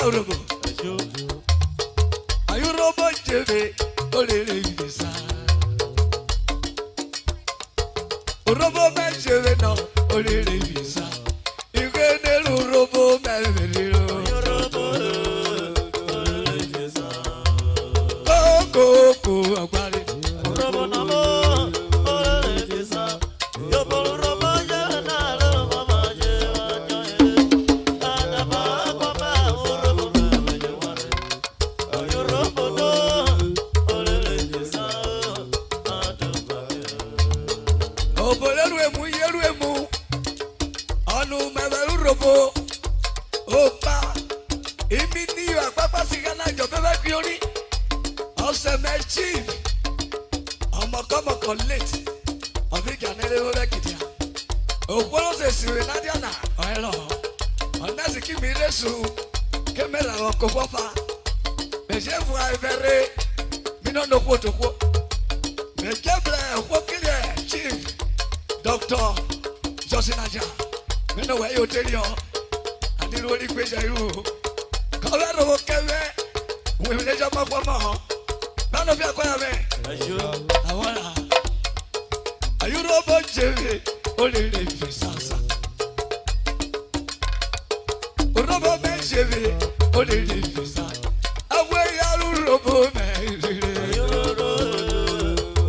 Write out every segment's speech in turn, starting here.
URHOBO. URHOBO jebe olele visa. URHOBO me jebe no olele visa. Igene URHOBO me veriro. URHOBO olele visa. Go agbari. URHOBO namo olele visa. Yobo URHOBO yana lo mama je wanyoye. Adaba baba URHOBO me ware. URHOBO no olele visa. Adaba. Obole ruemu yeruemu. Anu me URHOBO. Okpan. Imi ni apapa sigana jo bebe fiori. Ose me chief. Omo collect. Obi ganele ore kidia. Ogboro se siwe nadia na oelo. Onasi ki mi resu. Kemela okofofa. Meje fu avere. Mi no no kwo to kwo. Mejeble kwo kile chief. Doctor Josinaja. Mi no we yo tell you. Andi lori kweja iru. Kawero kewe. We will jump up one more. None of your choir men. I wanna. URHOBO jebe only live sasa. URHOBO me jebe only live sasa. Away URHOBO me. URHOBO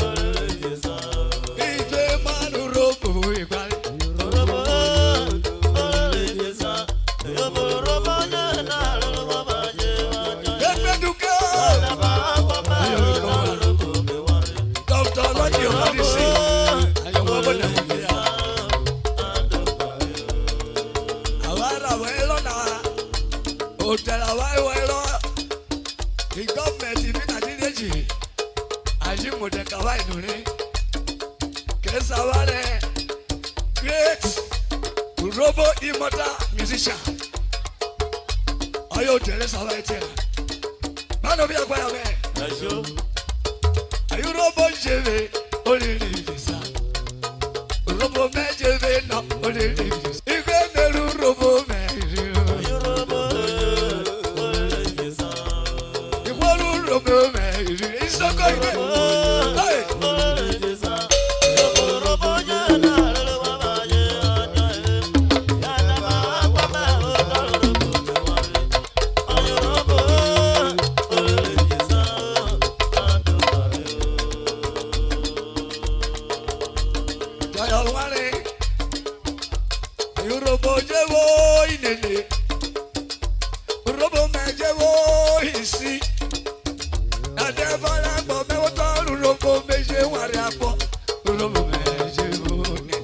only live sasa. Ite man URHOBO ibai. URHOBO only live sasa. URHOBO na URHOBO jeba. Epeduka. Doctor, what you want to see? The government is in Nigeria. As you would take away, Kesawale, great URHOBO immortal musician. Are you jealous of it? Man of your choir man. URHOBO jebe only visa. URHOBO me jebe no only visa. Igene URHOBO me. URHOBO only visa. Igene URHOBO me. It's so good. Hey. Only visa. URHOBO yana URHOBO yana. Yana ba URHOBO only visa. URHOBO jewo inene. URHOBO me jewo isi. Adebala gbo me woto URHOBO me je ware apo. URHOBO me jewo ne.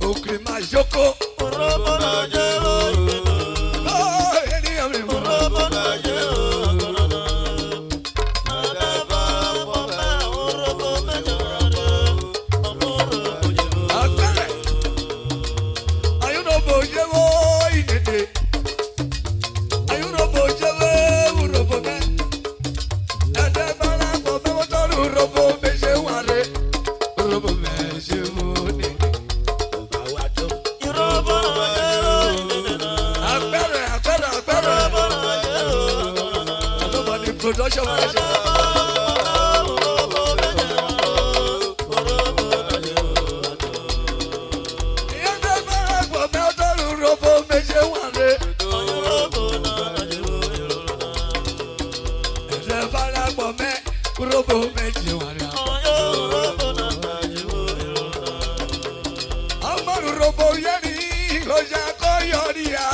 Okrima joko. URHOBO na jewo inene. Oh, eni amri URHOBO na jewo. Adebala gbo me URHOBO me je ware. URHOBO jewo. URHOBO jewo inene. URHOBO jewo URHOBO me. Adebala gbo me woto URHOBO me je ware. URHOBO me jewo ne. Obawato. URHOBO jewo inene. Apere. URHOBO jewo. Nobody production manager. URHOBO me je ware. Adebala gbo me URHOBO me je ware. Amar URHOBO yani oja ko yoria.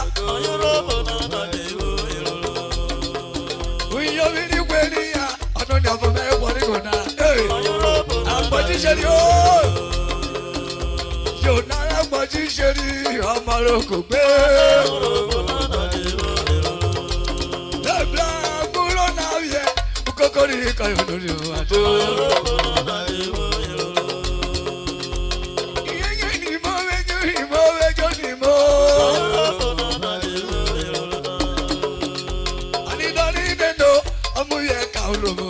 Uyo bini kweliya ono ni afọ me wori gona. Agboji seri o. Yo na agboji seri amaro ko gbe. Lebla kulo na ye ukokori kayo lori o ato. Iye ni mo wejo ni mo. Ani doni dendo amuye ka URHOBO.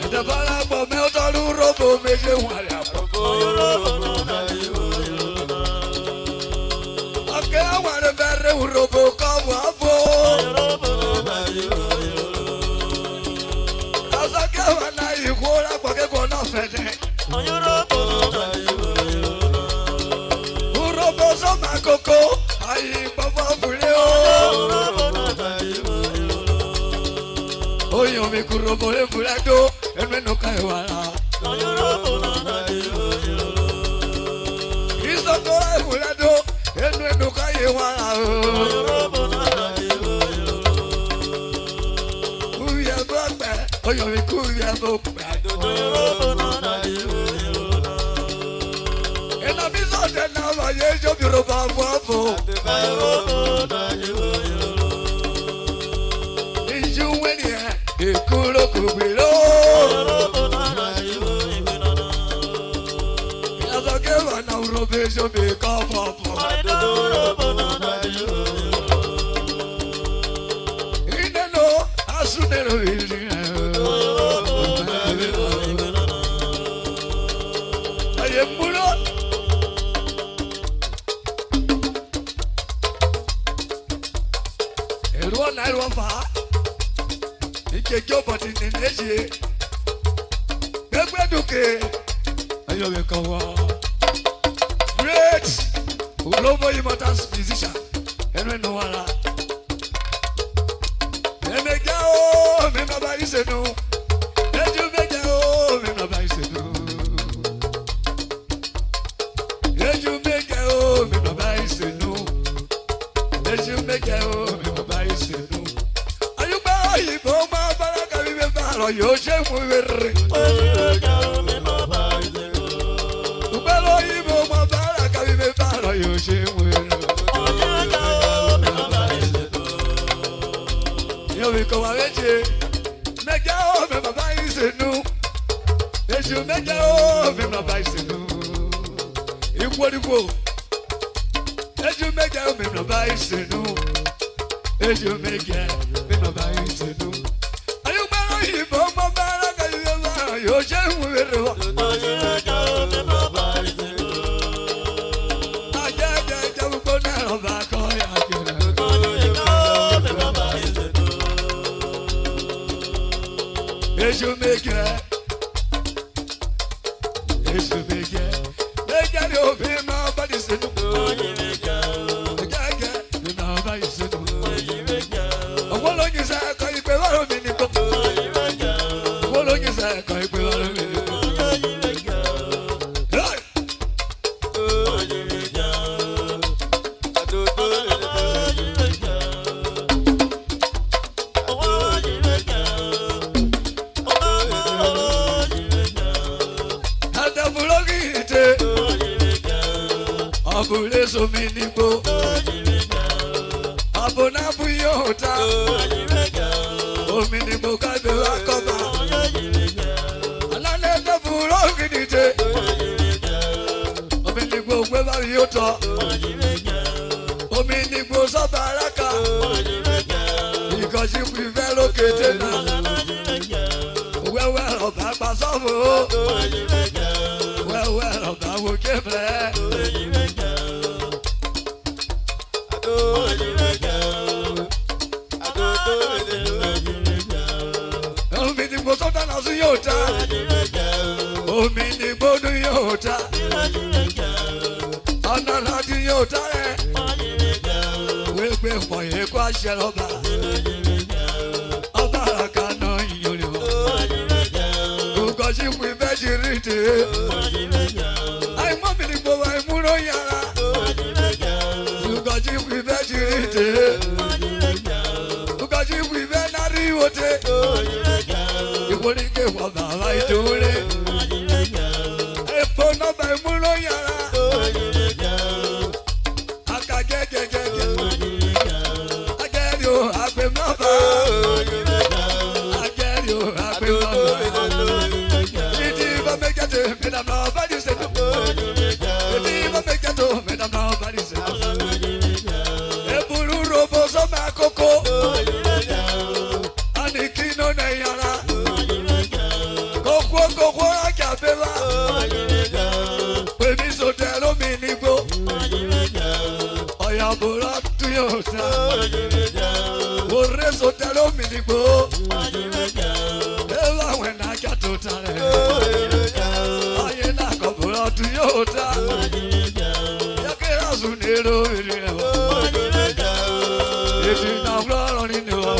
Adebala gbo me oto URHOBO me je ware apo. URHOBO na URHOBO come avo. Asake wana ikola kwake kona fede. URHOBO soma koko ayi baba fule o. Oyo mi URHOBO le fulado enwe no kai wala. Iso ko e fulado enwe no kai wala. Kuya baba oyo mi kuya baba. Ena bizo de na va ye jo biro ba fo. Iju weni e kulo kubilo. Na URHOBO jo be ka papa. Inelo asunero ili. Aye mulo. Elwa fa. Ike joboti ni neje. Egbeduke. Ayo be kawa. Great URHOBO immortal musician Henry Noala Emegao me baba isenu Eju megao me baba isenu Eju megao me baba isenu Eju megao me baba isenu Ayuba ibo ma baraka mi me baro yo je mu werre me baba isenu Ubelo ibo ma you should win. You will come away. Make your home, my vice, no. As you make your home, my vice, no. You want to go. As you make your home, my vice, no. As you make your vice, no. Are you married? My baraka, you should win. You make it. Make it open my body. Abule so minipo Abona buyota O minipo kabe wakoba Alane da buro gidite O minipo kweba yota O minipo so baraka Because you prevail okay now Well, oba pasofo Well, oba wo kebre Omini bodu yota, anarati yota, wewe moye kwa sheroba, abaraka no yoliwa, ukashi kwibejirite, ai mami bo ai muno yara, ukashi kwibejirite, ukashi kwibenari wote, ikolike wababa itule. No by mulo yara. Akagege. I get you, I be mama. I get you, I be mama. Did you even make it to me? Nobody said no. Did you even make it to me? Nobody said no. URHOBO so my coco. Anikino na yara. Coco, I can't be yóò ta. Òré sotẹ́lẹ̀ òmìnigbó. Ẹ̀rọ àwọn ẹ̀nàjà tó ta rẹ̀. Ayé náà kọ̀ bọ̀rọ̀ ọdún yóò ta. Yẹ́kẹ́ rásùn ní èrò ìrìn rẹ̀ wọ̀. Ètò ìnáwó ọ̀rọ̀ nínú ọ̀.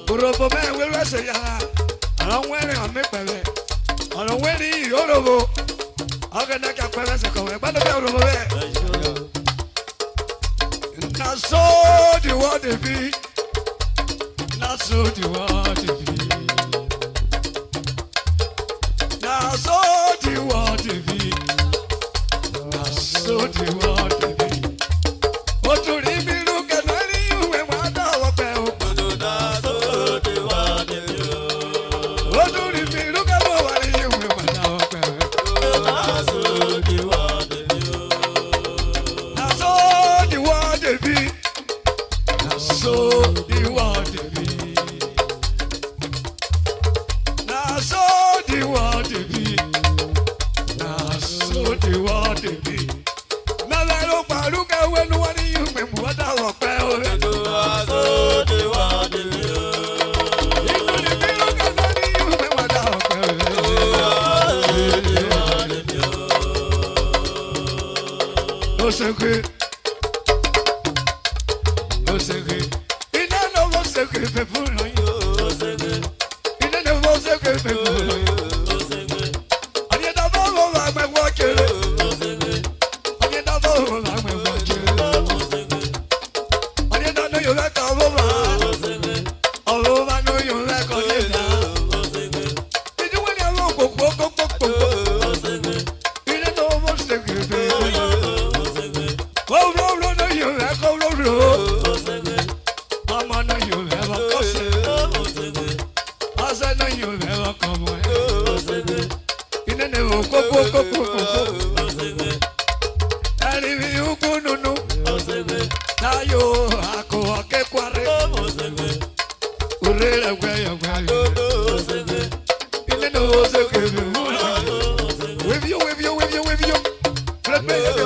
URHOBO me will say ya. I don't wear it on me pele. I don't wear it URHOBO. I can make a pele se come. But the URHOBO me. Not so the what it be. Not so the what it be. Not so the what it be. Not so the what it be. What to leave me look at you when I know about. Look at when one of you when what I que você que e não você que foi por nós você que e não você que foi por nós você que ali da bola vai me watcher você que ali da bola vai me watcher você que ali da no eu vai cabo você que alô vai no eu vai colher você que e de onde eu vou você que e não você que você que oh no no you vai cabo mama no you vai você asa no you vai como você que e não coco você que ali viu kununu você que tayo ako que quare você que urrela guaya você que e não você que with you let me go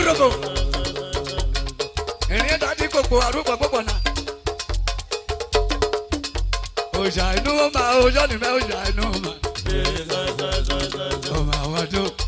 URHOBO eni dadi gbogbo arúgbó gbogbo na oja inú ma oja ni me oja inú ma o ma wa do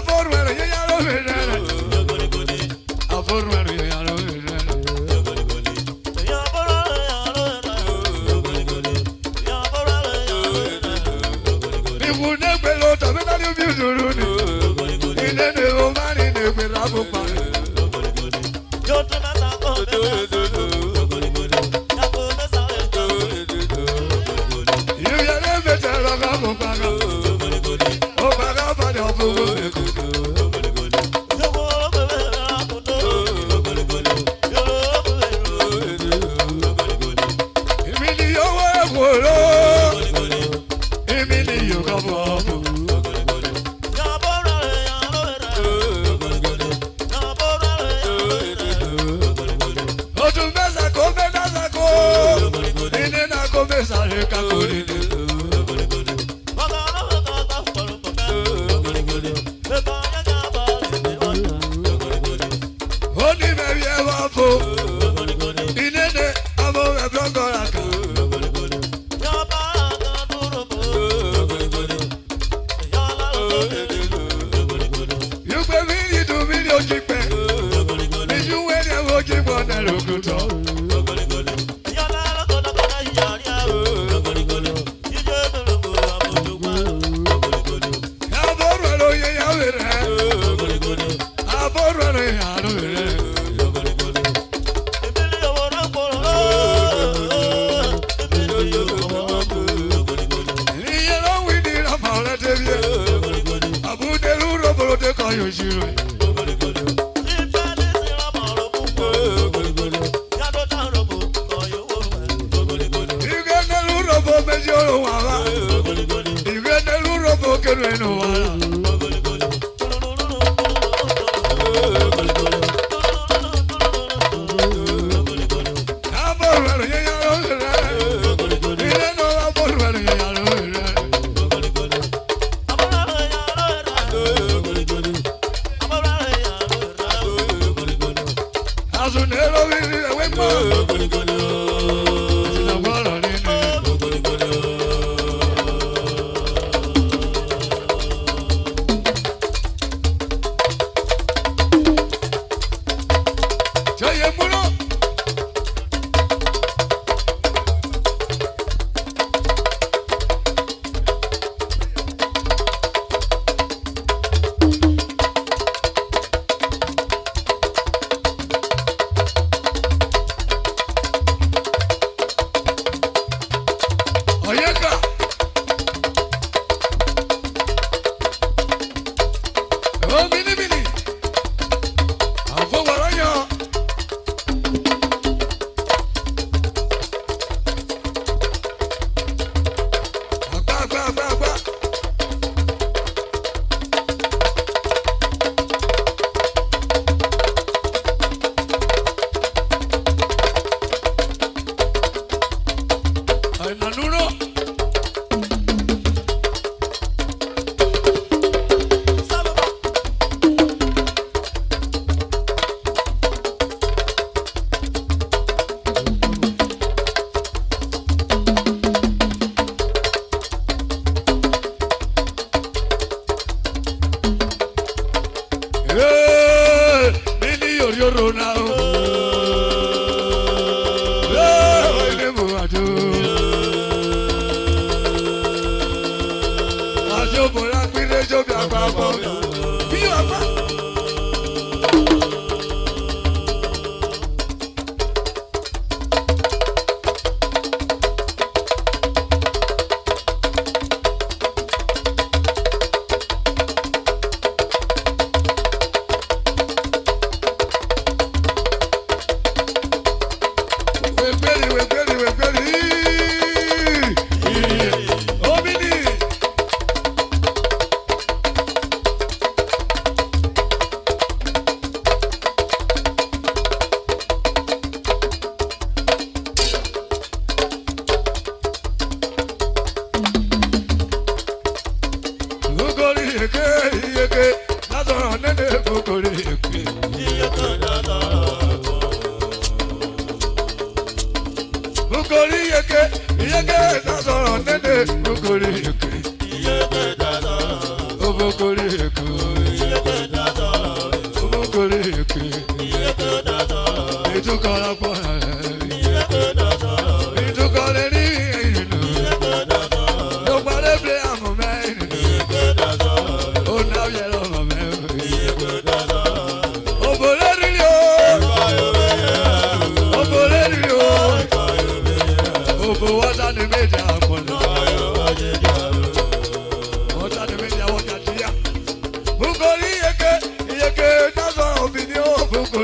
Aformero ya lo veré. Aformero ya lo veré. Mi buena pelota me da un biuduruni. Inene romani ne perabo pane. Yo te mato. You ya ne betela gamo paga. O paga para o fugo.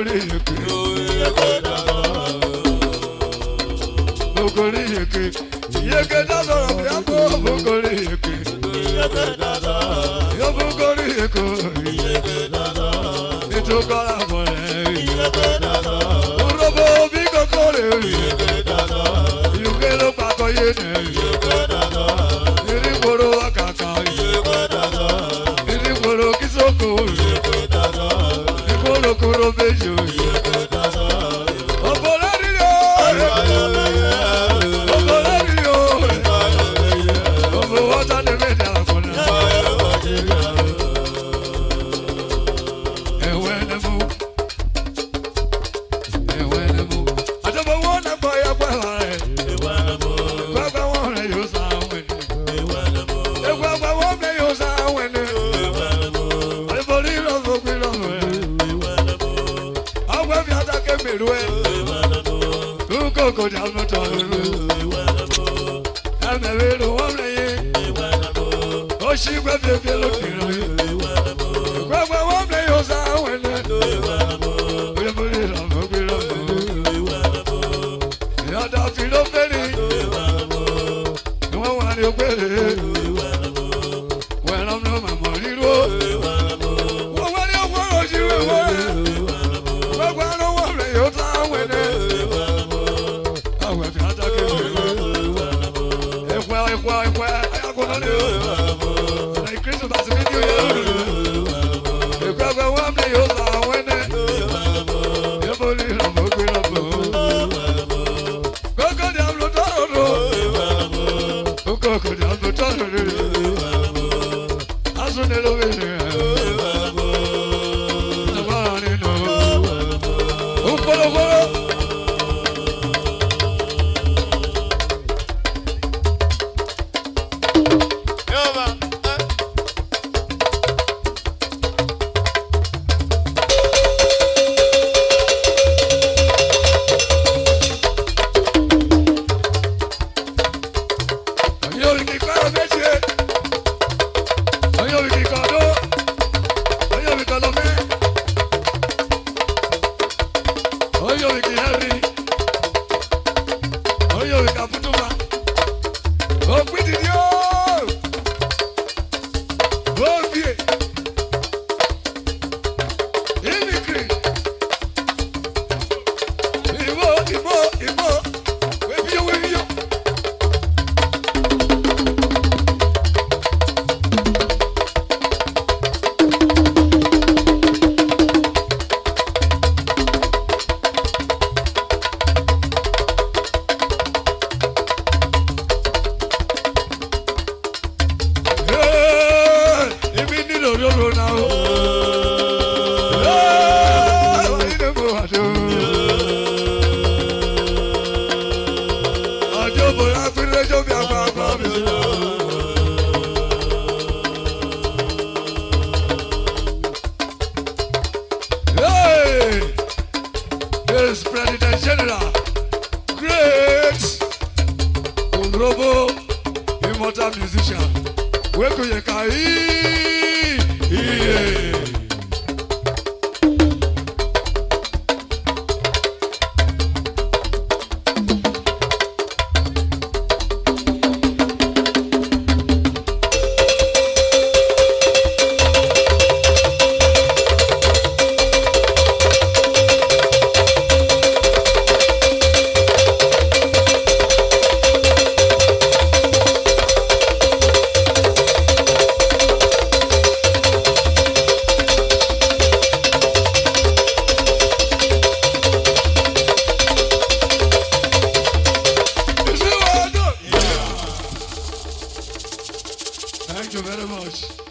Bogori yeke. Bogori yeke. Yeke dada yabo bogori yeke. Yo bogori yeke. Ito kala bole. Urobo bigo kore. Yuke lo pako yene. Iri boro akaka. Iri boro kisoko. Ikolo kuro bejo. Obolariyo. Obolariyo. Obo wata ne meda kona. Ewenemu. Ewenemu. Adobo wona boya boya. Gwagwa wona yosa wene. Gwagwa wona yosa wene. Aliboli rozo kwilo. Agwa fiata kemerwe. Ukoko jalmoto. Amewelo wona ye. Oshigwa bebe lokiro. Gwagwa wona yosa wene. Aliboli rozo kwilo. Yada filo feri. Wọ́n wà ní ògbèrè. Wọ́n lọ́mọ màmá ríro. Wọ́n wà ní ògbèrè òjìwé wọ́n. Wọ́n gbà ló wọ́n rẹ̀ yóò tán wẹ̀lẹ̀. Àwọn ẹ̀fẹ̀ àtàkì wẹ̀lẹ̀. Ẹ̀kwẹ́ ayakọ̀nà ni o. Ṣèlè kírísì bàtí mi ní oyè lórí. Ẹ̀kwẹ́ wọ́n rẹ̀ yóò tán wẹ̀lẹ̀. Yẹ́bọ̀ ní ìrànwọ́ gbé lọ́bọ̀. Kókó ni àmì lọ́tọ̀ ọ̀rọ̀. Kókó ni àmì lọ́tọ̀ ọ̀rọ̀. Asúnni ló wẹ̀ ní ẹ̀. Ìjọba nínú. Òpolówó. President General, great URHOBO, immortal musician. Weko yekai, Thank you very much.